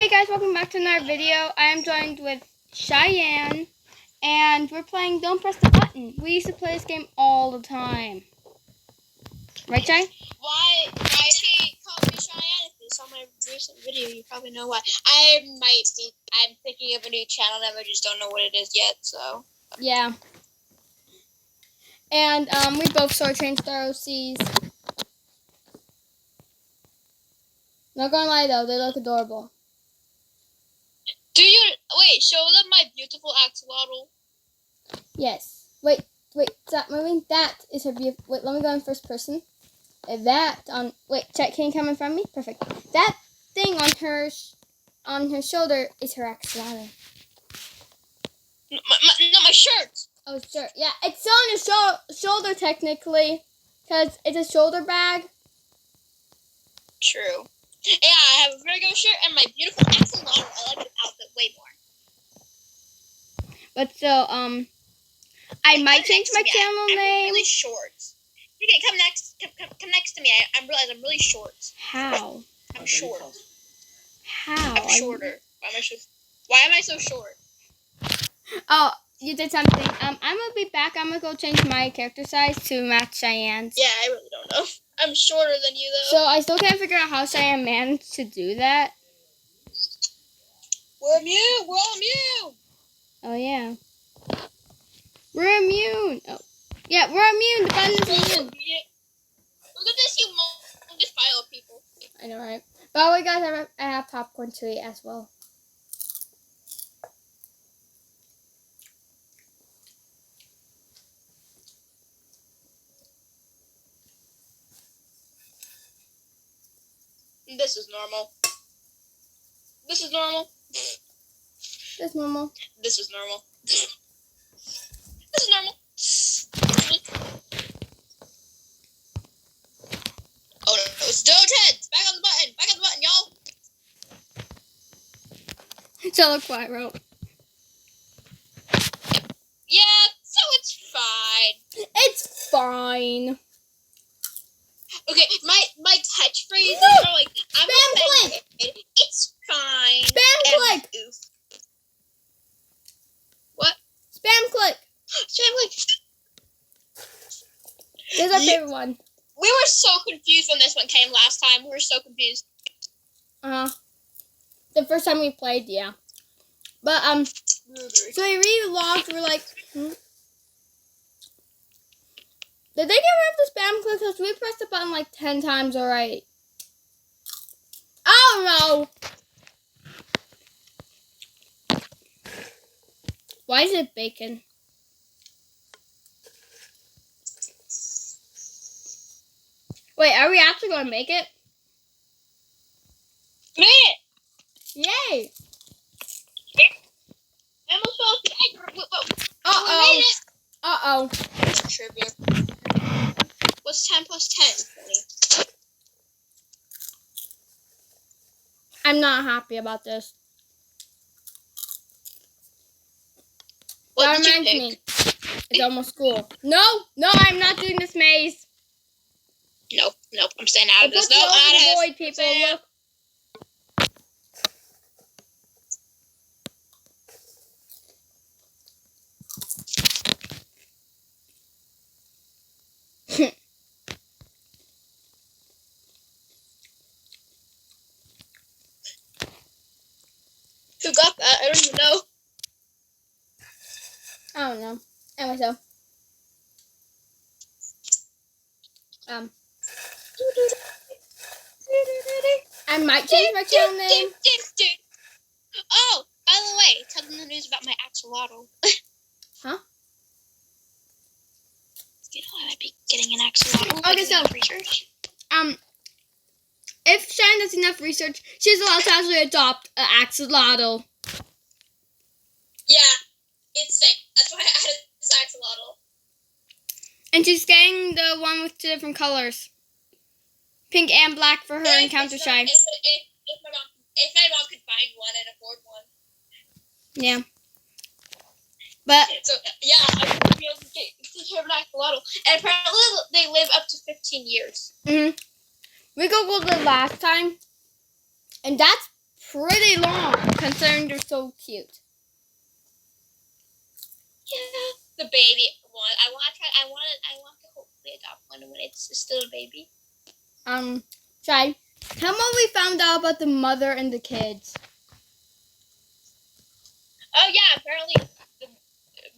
Hey guys, welcome back to another video. I am joined with Cheyenne, and we're playing Don't Press the Button. We used to play this game all the time. Right, Chey? Why he called me Cheyenne? If you saw my recent video, you probably know why. I'm thinking of a new channel name, I just don't know what it is yet, so. Yeah. And, we both sort of changed our OCs. Not gonna lie though, they look adorable. Wait, show them my beautiful axolotl. Yes. Wait, stop moving. That is her beautiful. Wait, let me go in first person. Check, can you come in front of me? Perfect. That thing on her shoulder is her axolotl. My shirt. Oh, sure. Yeah, it's on your shoulder technically, because it's a shoulder bag. True. Yeah, I have a Virgo shirt and my beautiful axolotl. I like this outfit way more. But still, I might change my channel name. I'm really short. Okay, come next to me. I realize I'm really short. How? I'm short. How? I'm shorter. Why am I so short? Oh, you did something. I'm gonna be back. I'm gonna go change my character size to match Cheyenne's. Yeah, I really don't know. I'm shorter than you though. So I still can't figure out how Cheyenne managed to do that. We're immune. We're all immune. Oh yeah. We're immune. Oh. Yeah, we're immune. The button is immune. Look at this humongous pile of people. I know, right? By the way, guys, I have popcorn to eat as well. This is normal. This is normal. That's normal. This is normal. This is normal. Oh no, it's Dogeheads! Back on the button! Back on the button, y'all! So look what I wrote. Yeah, so it's fine. It's fine. Okay, my catchphrases are like, I'm offended. It's fine. Spam click! Oof. What? Spam click! Spam click! This is our favorite one. We were so confused when this one came last time. We were so confused. The first time we played, yeah. But, so we re-logged, we're like, Did they get rid of the spam click? Because we pressed the button like 10 times already. Oh no! Why is it bacon? Wait, are we actually going to make it? Made it! Yay! I almost fell off the egg. Uh-oh. We made it! Uh-oh. Trivia. What's 10 plus 10? 20. I'm not happy about this. What That did reminds you me. pick? It's almost school. No, I'm not doing this maze. Nope, I'm staying out of this. No, No, out of void, this. people. Look. Who got that? I don't even know. I don't know. Anyway, so. I might change my channel name. Oh, by the way, tell them the news about my axolotl. Huh? You know, I might be getting an axolotl. Okay, so research. If Cheyenne does enough research, she's allowed to actually adopt an axolotl. Yeah, it's sick. That's why I added this axolotl. And she's getting the one with 2 different colors. Pink and black for her encounter shy. If my mom could find one and afford one. Yeah. But So yeah, I would be able to take care of an axolotl. And apparently they live up to 15 years. we googled it last time, and that's pretty long, considering they're so cute. Yeah, the baby one. I want to hopefully adopt one when it's still a baby. Chey, tell me what we found out about the mother and the kids. Oh yeah, apparently the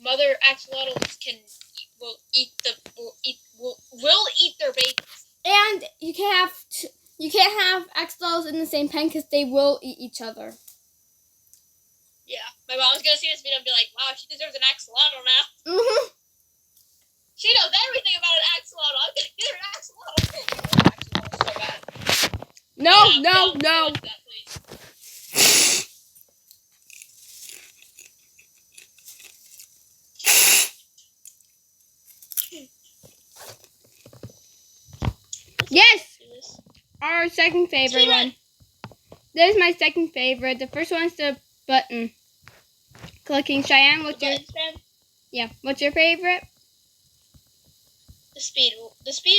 mother axolotls will eat their babies. And you can't have axolotls in the same pen because they will eat each other. Yeah, my mom's gonna see this video and be like, "Wow, she deserves an axolotl now." She knows everything about an axolotl. I'm gonna get her an axolotl. Axolotl so bad. No. That, please. Yes, our second favorite one. This is my second favorite. The first one's the button. Clicking. Cheyenne, what's your favorite? The speed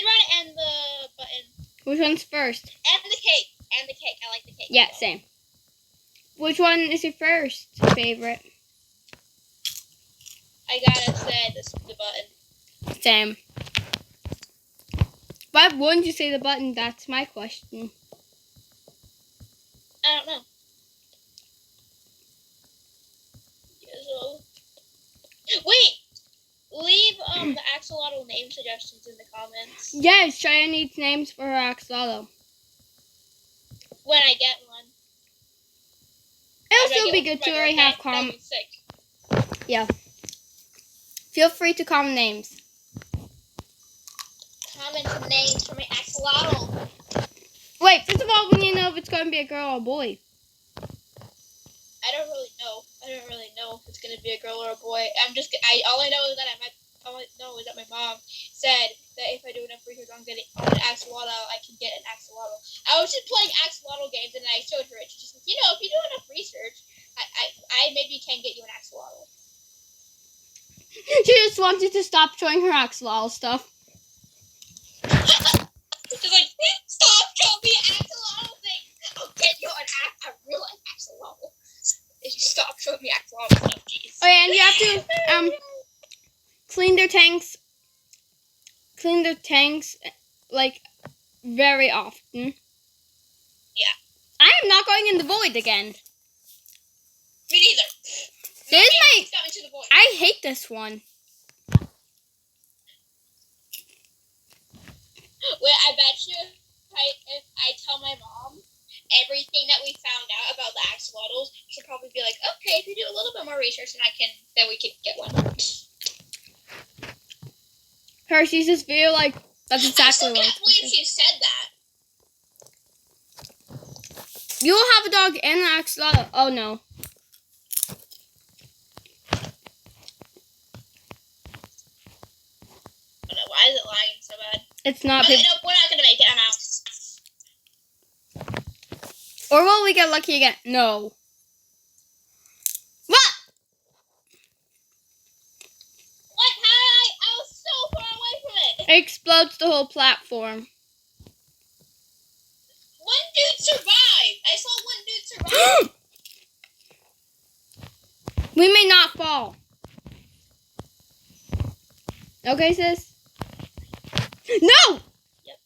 run and the button. Which one's first? And the cake. I like the cake. Yeah, same. Which one is your first favorite? I gotta say the button. Same. Why wouldn't you say the button? That's my question. I don't know. Wait! Leave the axolotl name suggestions in the comments. Yes, Cheyenne needs names for her axolotl. When I get one. It'll still be good to already have common. Yeah. Feel free to comment names. Comment names for my axolotl. Wait, first of all, we need to know if it's going to be a girl or a boy. I don't really know. If it's going to be a girl or a boy. All I know is that my mom said that if I do enough research on an axolotl, I can get an axolotl. I was just playing axolotl games and I showed her it. She's just like, if you do enough research, I maybe can get you an axolotl. She just wanted to stop showing her axolotl stuff. She's like, stop showing me axolotl thing. I'll get you a real axolotl. If you stop showing me axolotl stuff, jeez. Oh yeah, and you have to clean their tanks like very often. Yeah. I am not going in the void again. Me neither. Into the void. I hate this one. Well, I bet you if I tell my mom everything that we found out about the axolotls, she'll probably be like, okay, if you do a little bit more research, then we can get one. Hershey's just feel like that's exactly I can't believe she said that. You will have a dog and an axolotl. Oh no. Oh no, why is it lagging so bad? It's not. Okay, nope, we're not gonna make it. I'm out. Or will we get lucky again? No. What? What? I was so far away from it. It explodes the whole platform. One dude survived. I saw one dude survive. We may not fall. Okay, sis? No! Yep.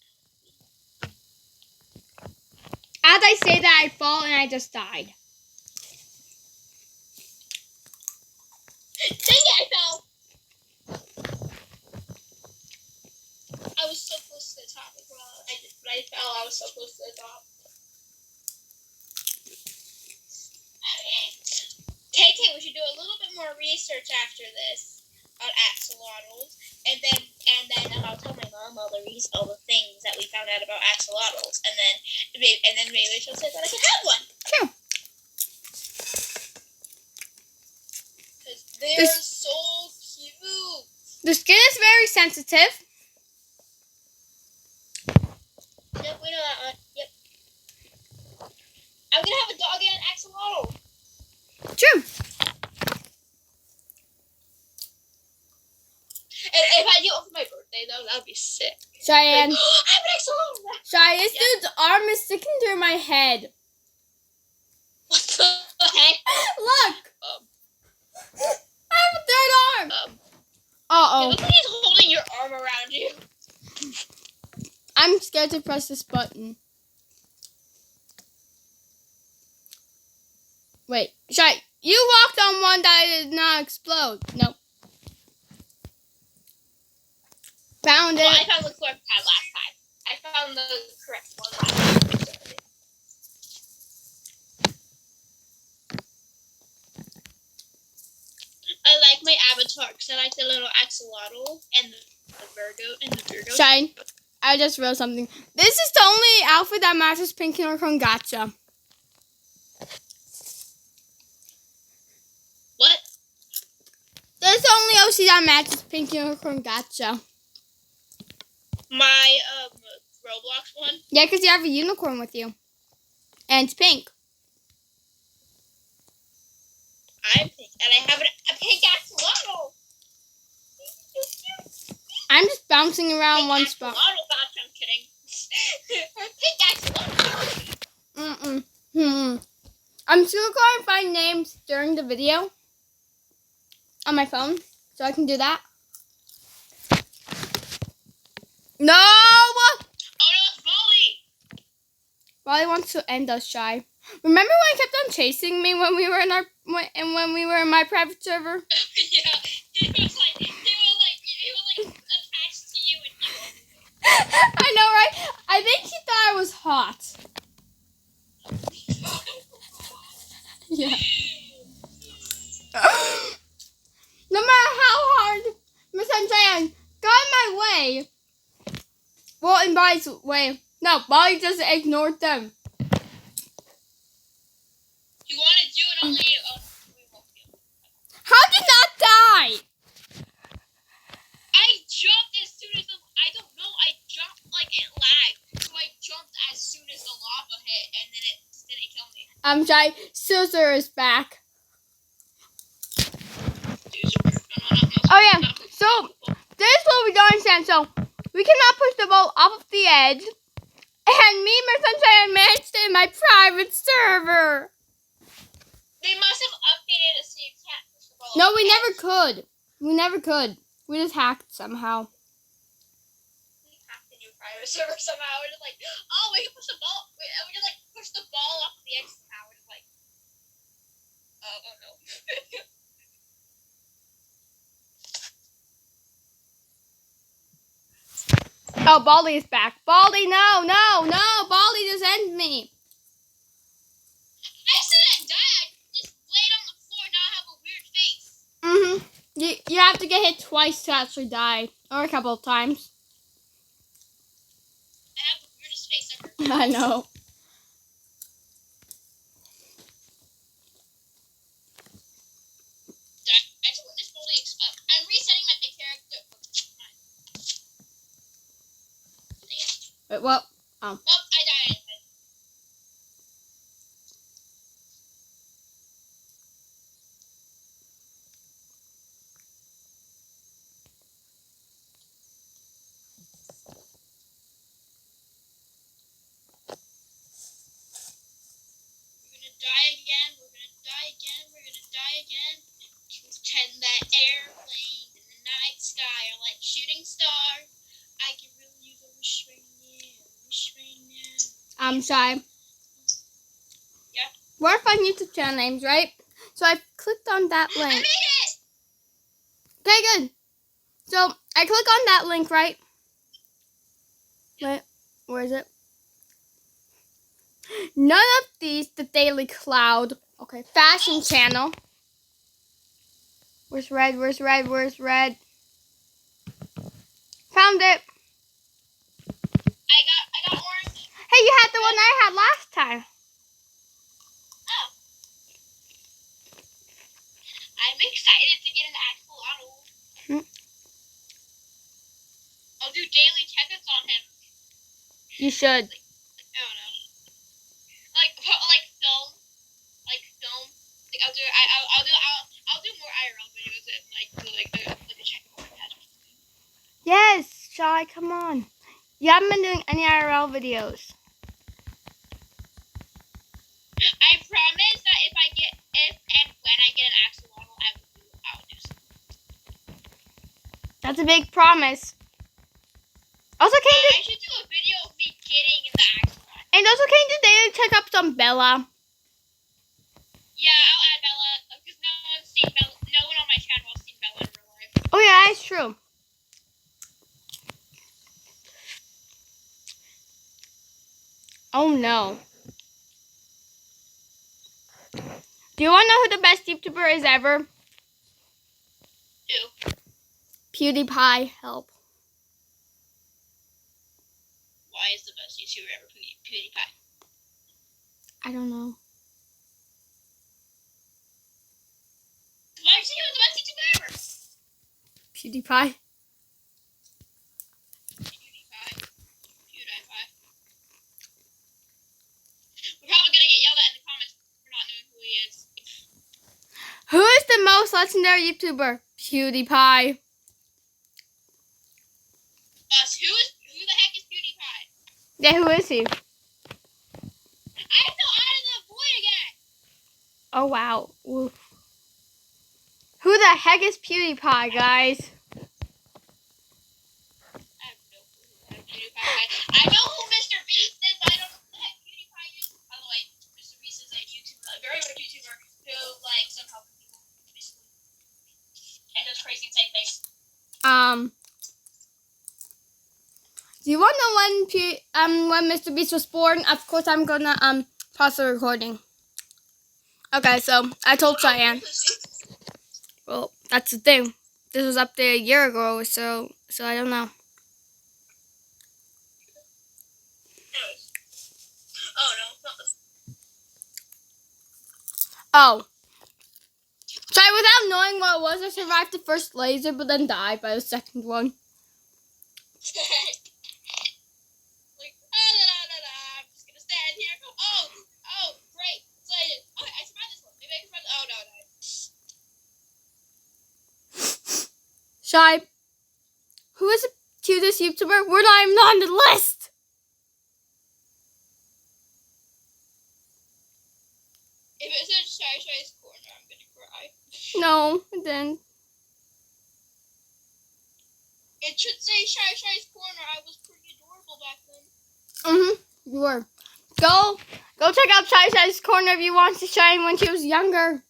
As I say that, I fall and I just died. Dang it, I fell. I was so close to the top as well. When I fell, I was so close to the top. Okay, we should do a little bit more research after this on axolotls, and then I'll tell my mom all the things that we found out about axolotls, and then maybe she'll say that I can have one. Sure. Because they're so cute. The skin is very sensitive. Yep, we know that one. Yep. I'm gonna have a dog and an axolotl. True. And if I do it for my birthday, though, that would be sick. Cheyenne. Like, I have an axolotl. Cheyenne, this dude's arm is sticking through my head. scared to press this button. Wait, Shy, you walked on one that did not explode. Nope. Found it. Well, I found the correct pad last time. I found the correct one last time. I like my avatar because I like the little axolotl and the Virgo. Shine, I just wrote something. This is the only outfit that matches Pink Unicorn Gotcha. What? This is the only OC that matches Pink Unicorn Gotcha. My Roblox one? Yeah, because you have a unicorn with you. And it's pink. I'm pink. And I have a pink axolotl. I'm just bouncing around Pink one spot. Axolotl, I'm kidding. Pink axolotl. I'm still going to find names during the video on my phone, so I can do that. No! Oh no, it's Molly! Molly wants to end us, Shy. Remember when he kept on chasing me when we were in my private server? Yeah, he was attached to you and you. I know, right? I think he thought I was hot. Yeah. No matter how hard Miss Sunshine got in my way. Well, in Molly's way. No, Molly just ignored them. You wanted to and only you. Oh, we won't be able to. How did not die? I jumped as soon as I don't know. I jumped like it lagged, so I jumped as soon as the lava hit, and then it didn't kill me. I'm Shy. Scissor is back. Oh yeah. So this is what we got in sand. So we cannot push the ball off of the edge. And me, my Sunshine, managed it in my private server. They must have updated it so you can't push the ball. No, we never could. We never could. We just hacked somehow. We hacked the new private server somehow. We're just like, oh, we can push the ball. We just like push the ball off the edge somehow. We're just like, oh no. Oh, Baldy is back. Baldy, no. Baldy just ended me. I didn't die. I just laid on the floor. Now I have a weird face. You have to get hit twice to actually die. Or a couple of times. I have the weirdest face ever. I know. I'm resetting my character. Wait, what? Oh. Oh, I died. We're gonna die again. Pretend that airplanes in the night sky are like shooting stars. I can really use a wish right now. I'm Shy. Yeah. We're fun YouTube channel names, right? So I clicked on that link. I made it! Okay, good. So I click on that link, right? Wait, where is it? None of these, the Daily Cloud. Okay, fashion channel. Where's red? Where's red? Where's red? Found it. I got orange. Hey, you had the one I had last time. Oh. I'm excited to get an axolotl. I'll do daily check-ups on him. You should. I don't know. Like film. Like I'll do more IRL videos and like a check-up on that. Yes, Shy, come on. You haven't been doing any IRL videos. I promise that if and when I get an axolotl, I will do something. That's a big promise. Also, I should do a video of me Bella. Yeah, I'll add Bella because no one's seen Bella. No one on my channel has seen Bella in real life. Oh yeah, that's true. Oh no. Do you want to know who the best YouTuber is ever? Who? PewDiePie. Help. Why is the best YouTuber ever PewDiePie? I don't know. Why do you say he was the best YouTuber ever? PewDiePie. PewDiePie. We're probably gonna get yelled at in the comments for not knowing who he is. Who is the most legendary YouTuber? PewDiePie. Who the heck is PewDiePie? Yeah, who is he? I fell out of the void again. Oh wow. Oof. Who the heck is PewDiePie, guys? I have no clue who PewDiePie is. I know who Mr. Beast is, but I don't know who the heck PewDiePie is. By the way, Mr. Beast is a YouTuber, a very good YouTuber who likes helping people, basically, and does crazy insane things. Do you want to know when Mr. Beast was born? Of course, I'm gonna pause the recording. Okay, so I told Cheyenne. Well, that's the thing. This was up there a year ago, so I don't know. Oh no, not this. Oh. Sorry, without knowing what it was, I survived the first laser, but then died by the second one. Like, I'm just gonna stand here. Oh, great. Excited. Okay, I survived this one. Maybe I can survive. Oh, no, no. Shy, who is the cutest YouTuber? We're not even on the list. If it says Shy's Corner, I'm gonna cry. No, it didn't. It should say Shy's Corner. I was pretty adorable back then. You were. Go check out Shy's Corner if you want to Shine when she was younger.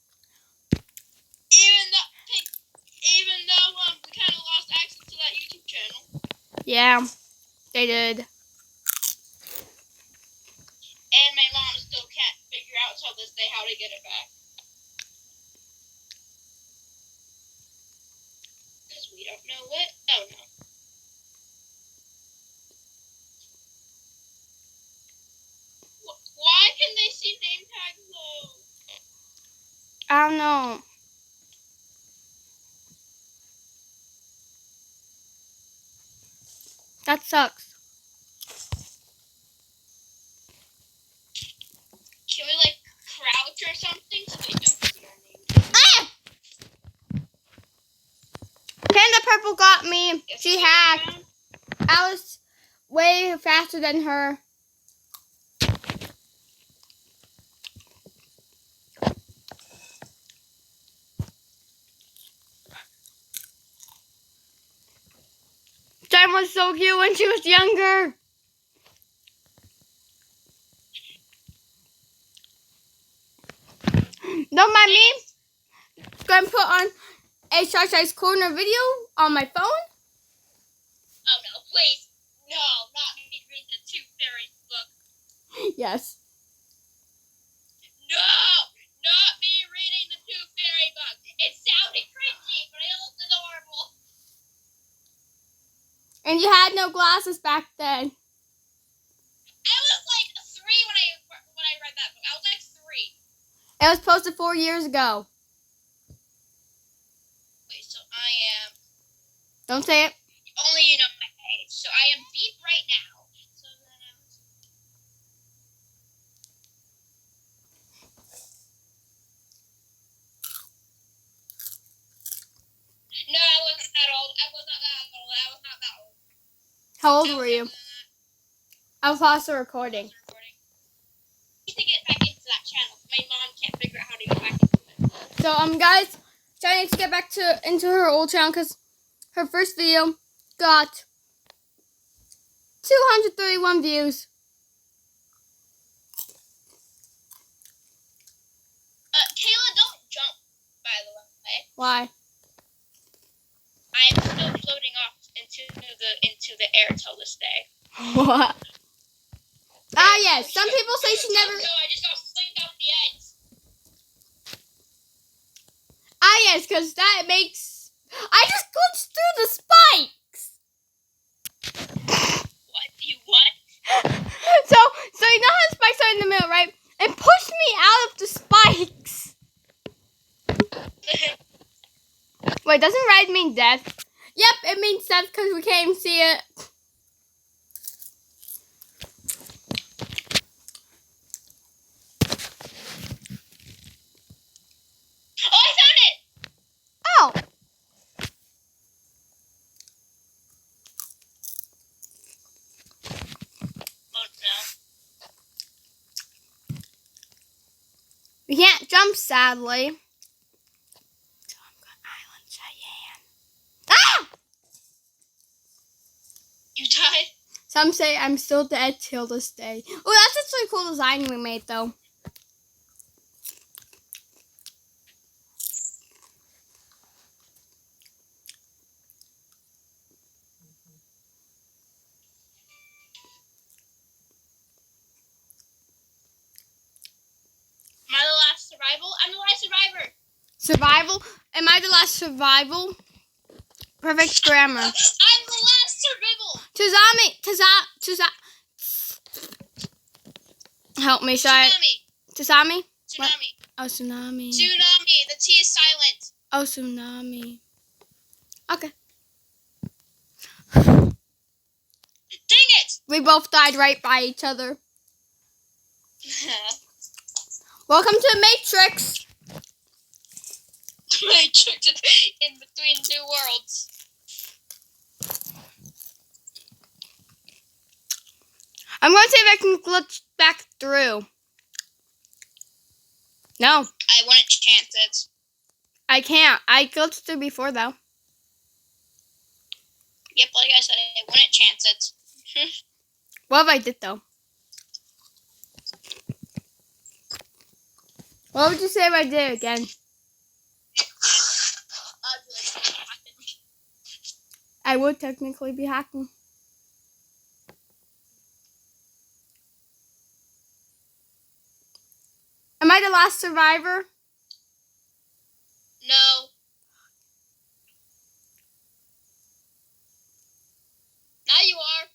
Even though we kind of lost access to that YouTube channel. Yeah, they did. And my mom still can't figure out till this day how to get it back. Because we don't know what. Oh no. Why can they see name tags though? I don't know. That sucks. Can we like crouch or something so they don't see our name? Ah! Panda Purple got me. She hacked. I was way faster than her. Jen was so cute when she was younger. Don't mind me. Gonna put on a Shy's Corner video on my phone. Oh no, please. No, not me reading the Tooth Fairy book. Yes. No, not me reading the Tooth Fairy book. It sounded cringy, but it looked adorable. And you had no glasses back then. I was like 3 when I read that book. I was like 3. It was posted 4 years ago. Wait, so I am. Don't say it. Only you know my age. So I am deep right now. So then I was. No, I wasn't that old. I was not that old. I was not that old. How old were you? I'll pause the recording. I need to get back into that channel. My mom can't figure out how to get back into it. So guys, Jenny needs to get back into her old channel because her first video got 231 views. Why? I'm still floating off into the air till this day. What? Ah, yes. Some people say she never. Oh, no, I just got flinged off the edge. Ah, yes, because that makes. I just glitched through the spikes. What? You what? So you know how the spikes are in the middle, right? It pushed me out of the spikes. Wait, doesn't red mean death? Yep, it means death because we can't even see it. Oh, I found it! Oh. Oh, no. We can't jump, sadly. Island Cheyenne. Ah! You died? Some say I'm still dead till this day. Oh, that's actually a cool design we made, though. Am I the last survival? I'm the last survivor. Survival? Am I the last survival? Perfect grammar. I'm the last survival. Help me, Shy. Tsunami. Tsunami? What? Tsunami. Oh, tsunami. Tsunami. The T is silent. Oh, tsunami. Okay. Dang it! We both died right by each other. Welcome to the Matrix. I tricked it in between two worlds. I'm going to see if I can glitch back through. No, I wouldn't chance it. I can't. I glitched through before, though. Yep, like I said, I wouldn't chance it. What if I did, though? What would you say if I did it again? I would technically be hacking. Am I the last survivor? No. Now you are.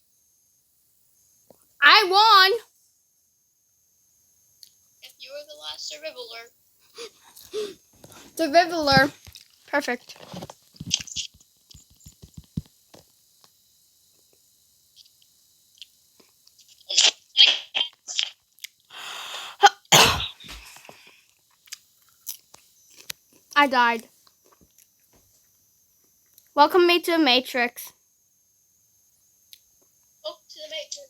I won. If you were the last survivaler. Survivaler. Perfect. I died. Welcome me to the Matrix. Oh, to the Matrix.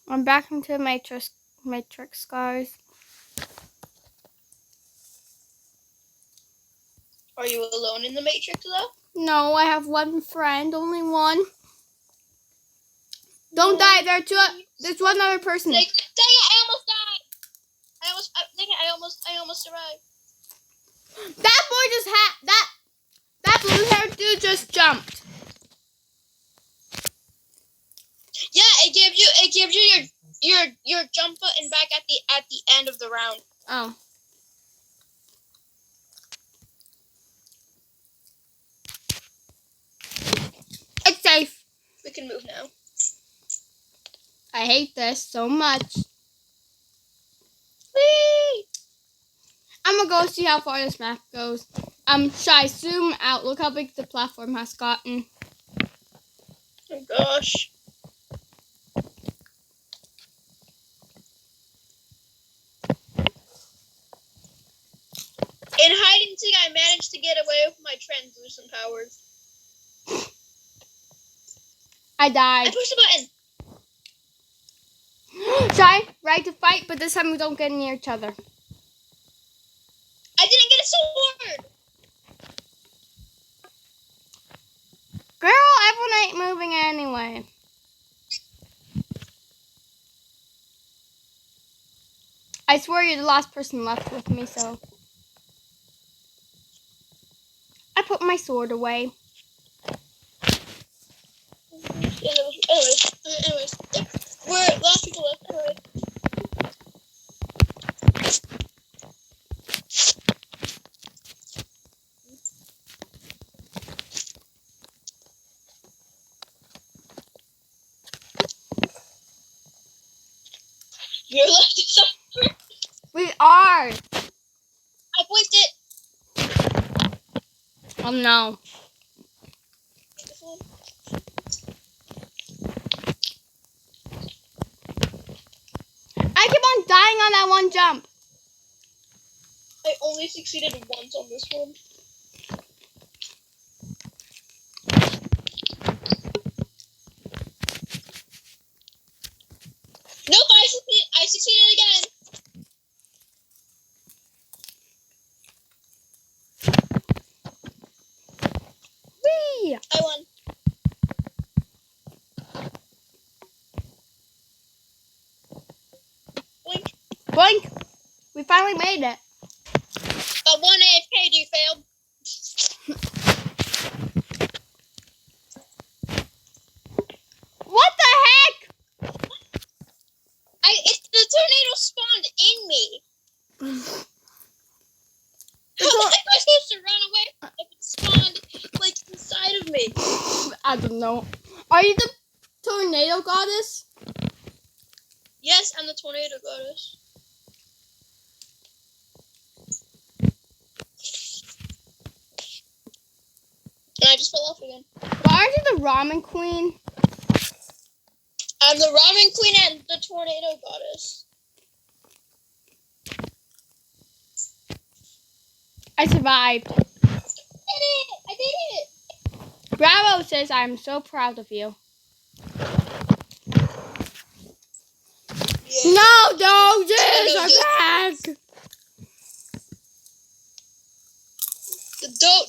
I'm back into the Matrix, guys. Are you alone in the Matrix, though? No, I have one friend, only one. Don't die. There's one other person. Dang it! I almost died. I almost survived. That boy just that blue-haired dude just jumped. Yeah, it gives you your jump button back at the end of the round. Oh. It's safe. We can move now. I hate this so much. Whee! I'm gonna go see how far this map goes. Shy, zoom out. Look how big the platform has gotten. Oh gosh. In hide and seek, I managed to get away with my translucent powers. I I died. pushed the button. Shy, right to fight, but this time we don't get near each other. I didn't get a sword. Girl, everyone ain't moving anyway. I swear you're the last person left with me, so. I put my sword away. Anyways. We're last people left. Anyway. You're left to suffer. We are. I blinked it. Oh no. This one. I keep on dying on that one jump. I only succeeded once on this one. Nope, I succeeded again. Whee! I won. Blink. Boink. We finally made it. But one AFK, you failed. What the heck? The tornado spawned in me. How am I supposed to run away if it spawned like inside of me? I don't know. Are you the tornado goddess? Yes, I'm the tornado goddess. And I just fell off again. Why aren't you the ramen queen? I'm the ramen queen and the tornado goddess. I survived. I did it! I did it! Bravo says I'm so proud of you. Yeah. No, yes, no, I'm just- back.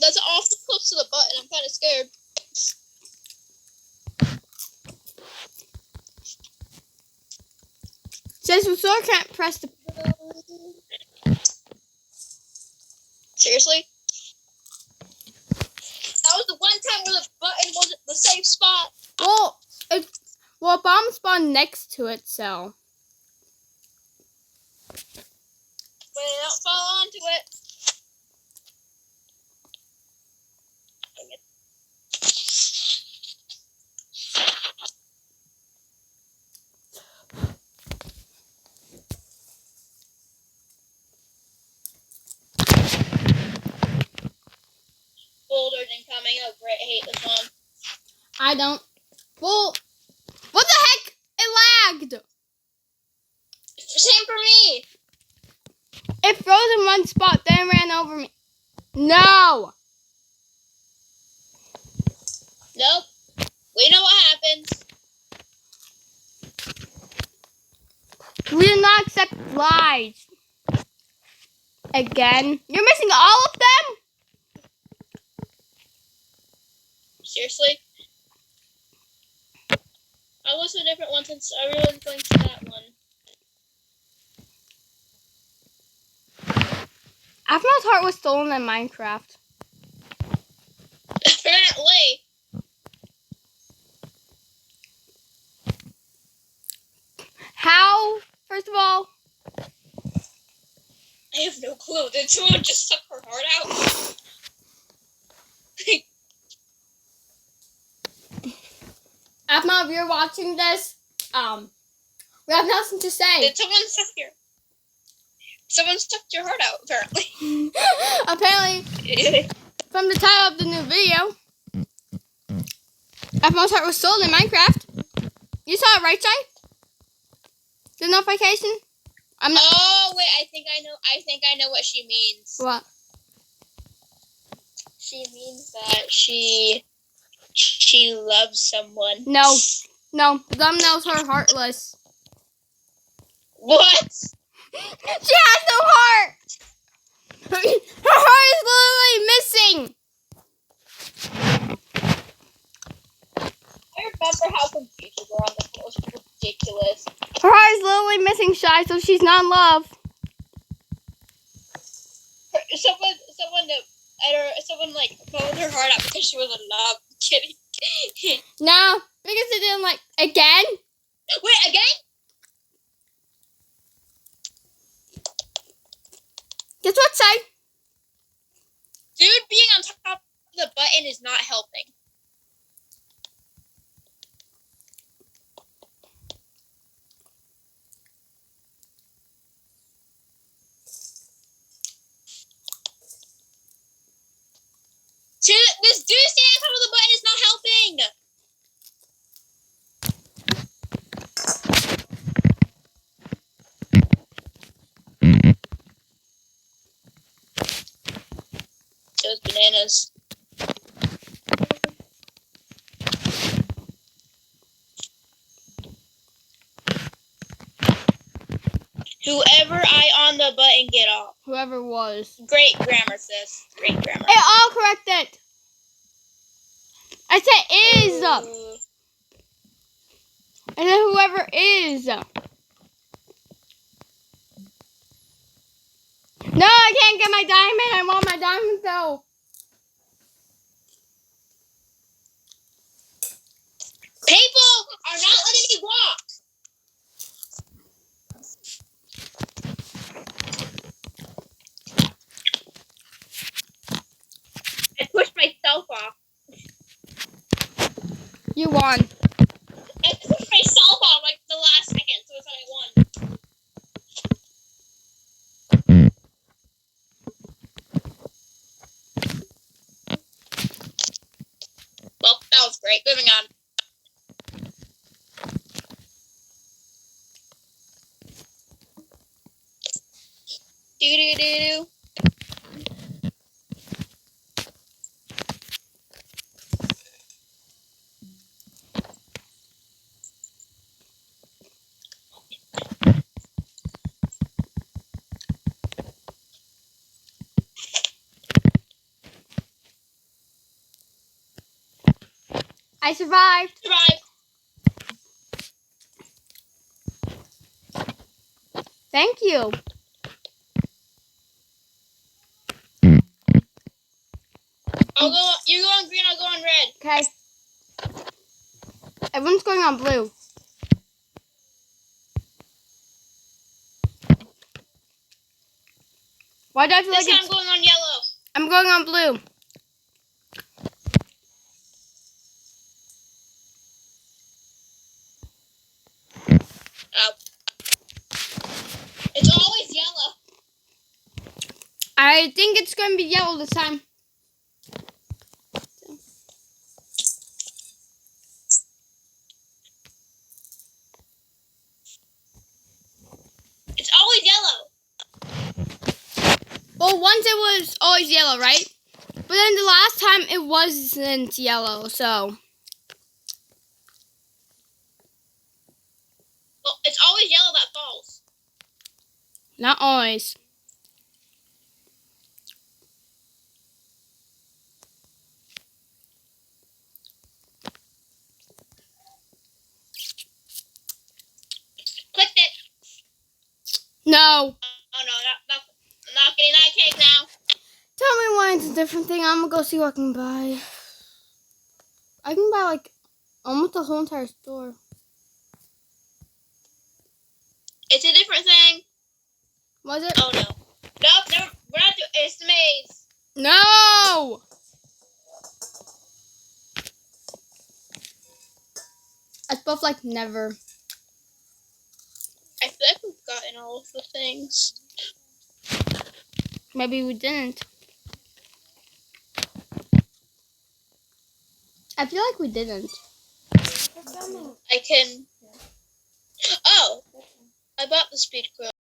That's awful close to the button. I'm kind of scared. Says we still can't press the. Seriously? That was the one time where the button wasn't the safe spot. Well, a bomb spawned next to it, so. But I don't fall onto it. Dang it. Boulders incoming. Oh, great. I hate this one. I don't. Well, what the heck? It lagged. Same for me. It froze in one spot, then ran over me. No. Nope. We know what happens. We do not accept lies. Again? You're missing all of them? Seriously? I'll listen to a different one since everyone's going to that one. Afma's heart was stolen in Minecraft. Apparently. How? First of all, I have no clue. Did someone just suck her heart out? Afma, if you're watching this, we have nothing to say. Did someone suck your... Someone sucked your heart out, apparently. Apparently, from the title of the new video, Afma's heart was stolen in Minecraft. You saw it, right, Chey? The notification? I'm not. Oh, wait, I think I know what she means. What? She means that she loves someone. No, the thumbnail's her heartless. What? She has no heart. Her heart is literally missing. I remember how confused we were on this. It was ridiculous. Her heart is literally missing, Shy, so she's not in love. someone like pulled her heart out because she was in love. Kidding. No, because it didn't like again. Wait, again? Guess what, Say? Dude being on top of the button is not helping. This dude standing on top of the button is not helping. Those bananas. Whoever I on the button, get off. Whoever was. Great grammar, sis. Great grammar. It all corrected. I said is. I said whoever is. No, I can't get my diamond. I want my diamond though. People are not letting me walk. I pushed myself off. You won. I pushed myself off like the last second, so I thought I won. Well, that was great. Moving on. Do-do-do-do. I survived. Survive. Thank you. You go on green, I'll go on red. Okay. Everyone's going on blue. Why do I feel This like time I'm going on yellow. I'm going on blue? Oh. It's always yellow. I think it's going to be yellow this time. It's always yellow. Well, once it was always yellow, right? But then the last time it wasn't yellow, so. Well, it's always yellow that falls. Not always. Clicked it. No. Oh no, I'm not getting that cake now. Tell me why it's a different thing. I'm going to go see what I can buy. I can buy like almost the whole entire store. It's a different thing. Was it? Oh no. Nope, never. We're not doing. It's the maze. No! It's both like never. I feel like we've gotten all of the things. Maybe we didn't. I feel like we didn't. I can. Oh, I bought the speed quill.